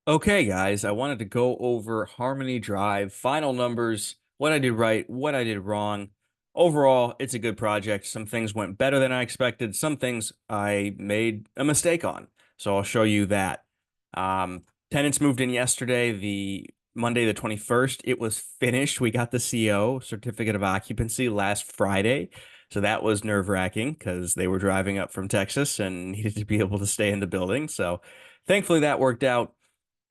Okay, guys, I wanted to go over Harmony Drive, final numbers, what I did right, what I did wrong. Overall, it's a good project. Some things went better than I expected. Some things I made a mistake on. So I'll show you that. Um, Tenants moved in yesterday, the Monday, the 21st. It was finished. We got the CO, certificate of occupancy, last Friday. So that was nerve-wracking because they were driving up from Texas and needed to be able to stay in the building. So thankfully that worked out.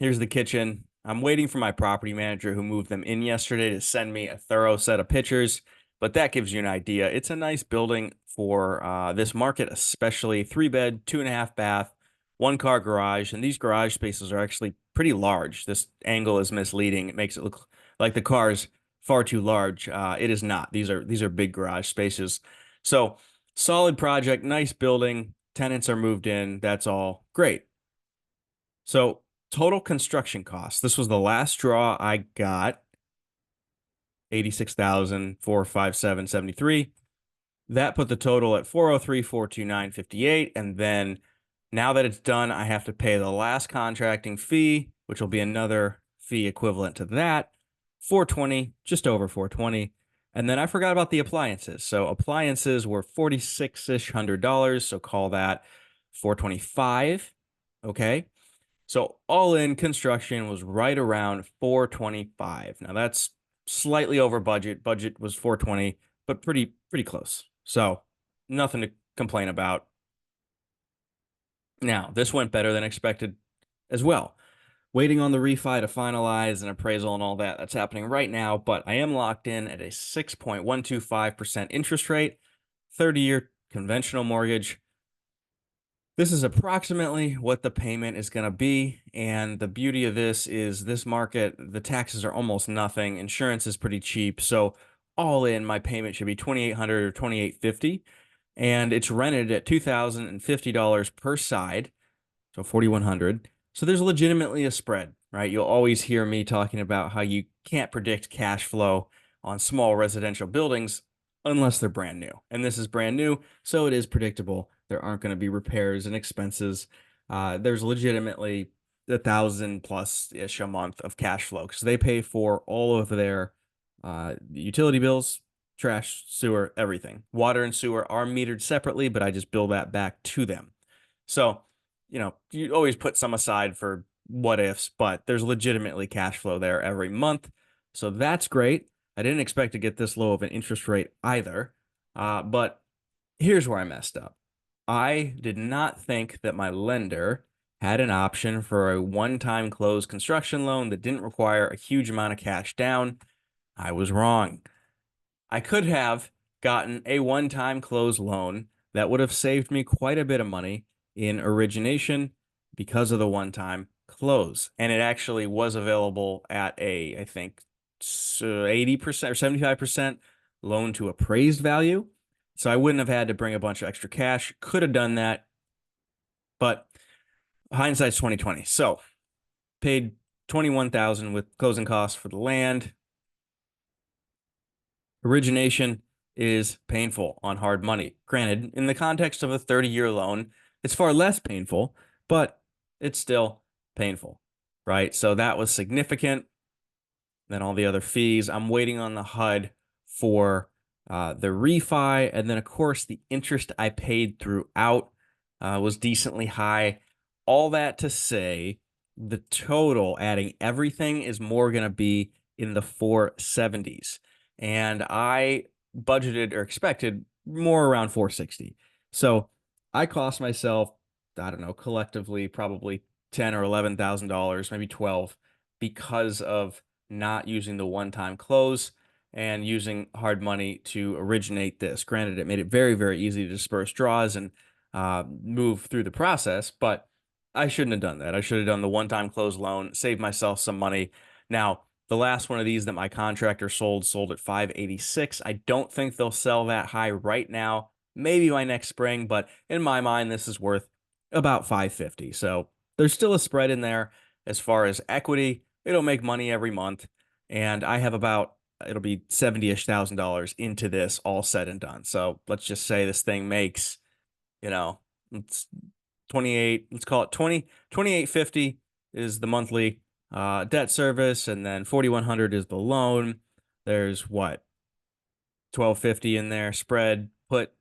Here's the kitchen. I'm waiting for my property manager who moved them in yesterday to send me a thorough set of pictures, but that gives you an idea. It's a nice building for this market, especially 3 bed, 2.5 bath, 1 car garage, and these garage spaces are actually pretty large. This angle is misleading. It makes it look like the car's far too large. It is not. These are big garage spaces. So solid project, nice building. Tenants are moved in. That's all great. So total construction costs. This was the last draw I got. 86,457.73. That put the total at 403,429.58. And then now that it's done, I have to pay the last contracting fee, which will be another fee equivalent to that. 420, just over 420. And then I forgot about the appliances. So appliances were 46-ish $100. So call that 425. Okay. So all in construction was right around 425. Now that's slightly over budget. Budget was 420, but pretty close. So nothing to complain about. Now, this went better than expected as well. Waiting on the refi to finalize and appraisal and all that. That's happening right now, but I am locked in at a 6.125% interest rate, 30-year conventional mortgage. This is approximately what the payment is going to be. And the beauty of this is this market, the taxes are almost nothing. Insurance is pretty cheap. So all in, my payment should be $2,800 or $2,850. And it's rented at $2,050 per side. So 4,100. So there's legitimately a spread, right? You'll always hear me talking about how you can't predict cash flow on small residential buildings unless they're brand new. And this is brand new, so it is predictable. There aren't going to be repairs and expenses. There's legitimately 1,000 plus ish a month of cash flow because they pay for all of their utility bills, trash, sewer, everything. Water and sewer are metered separately, but I just bill that back to them. So, you always put some aside for what ifs, but there's legitimately cash flow there every month. So that's great. I didn't expect to get this low of an interest rate either. But here's where I messed up. I did not think that my lender had an option for a one-time close construction loan that didn't require a huge amount of cash down. I was wrong. I could have gotten a one-time close loan that would have saved me quite a bit of money in origination because of the one-time close. And it actually was available at I think, 80% or 75% loan to appraised value. So I wouldn't have had to bring a bunch of extra cash. Could have done that, but hindsight's 2020. So paid 21,000 with closing costs for the land. Origination is painful on hard money. Granted, in the context of a 30-year loan, it's far less painful, but it's still painful, right? So that was significant. Then all the other fees. I'm waiting on the HUD for the refi. And then, of course, the interest I paid throughout was decently high. All that to say, the total, adding everything, is more going to be in the 470s. And I budgeted or expected more around 460. So I cost myself, I don't know, collectively probably 10 or $11,000, maybe 12, because of not using the one-time close and using hard money to originate this. Granted, it made it very, very easy to disperse draws and move through the process, but I shouldn't have done that. I should have done the one-time close loan, saved myself some money. Now, the last one of these that my contractor sold at 586. I don't think they'll sell that high right now. Maybe by next spring, but in my mind, this is worth about 550. So there's still a spread in there as far as equity. It'll make money every month, and I have it'll be 70-ish thousand dollars into this all said and done. So let's just say this thing makes, it's 28, let's call it 2850 is the monthly debt service, and then 4,100 is the loan. There's what, 1,250 in there spread. Put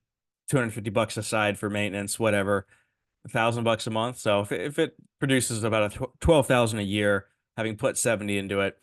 250 bucks aside for maintenance, whatever. 1,000 bucks a month. So if it produces about a 12,000 a year, having put 70 into it,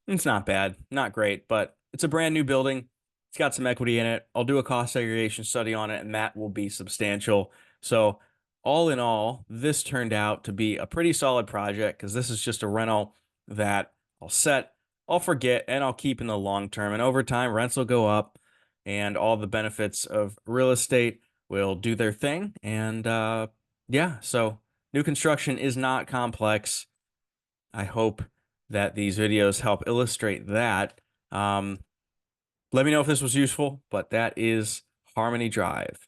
it's not bad, not great, but it's a brand new building. It's got some equity in it. I'll do a cost segregation study on it, and that will be substantial. So all in all, this turned out to be a pretty solid project because this is just a rental that I'll set, I'll forget, and I'll keep in the long term. And over time, rents will go up, and all the benefits of real estate will do their thing. And yeah, so new construction is not complex. I hope that these videos help illustrate that. Let me know if this was useful, but that is Harmony Drive.